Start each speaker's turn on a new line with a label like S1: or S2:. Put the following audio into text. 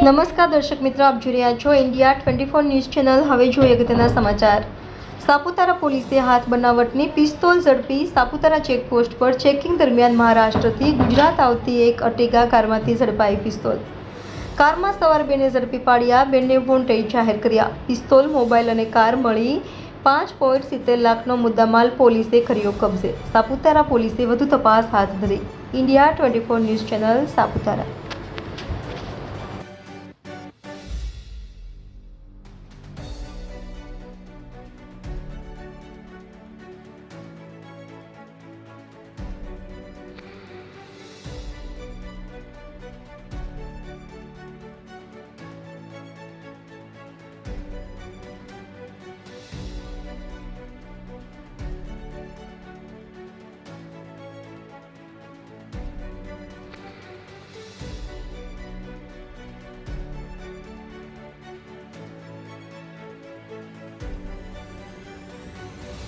S1: નમસ્કાર દર્શક મિત્રો, આપ જોઈ રહ્યા છો ઇન્ડિયા 24 ન્યૂઝ ચેનલ। હવે જોઈએ અગત્યના સમાચાર। સાપુતારા પોલીસે હાથ બનાવટની પિસ્તોલ ઝડપી। સાપુતારા ચેકપોસ્ટ પર ચેકિંગ દરમિયાન મહારાષ્ટ્રથી ગુજરાત આવતી એક અર્ટિગા કારમાંથી ઝડપાઈ પિસ્તોલ। કારમાં સવાર બેને ઝડપી પાડ્યા, બેને વોન્ટેડ જાહેર કર્યા। પિસ્તોલ, મોબાઈલ અને કાર મળી 5.70 લાખનો મુદ્દામાલ પોલીસે કર્યો કબજે। સાપુતારા પોલીસે વધુ તપાસ હાથ ધરી। India 24 news channel, Saputara.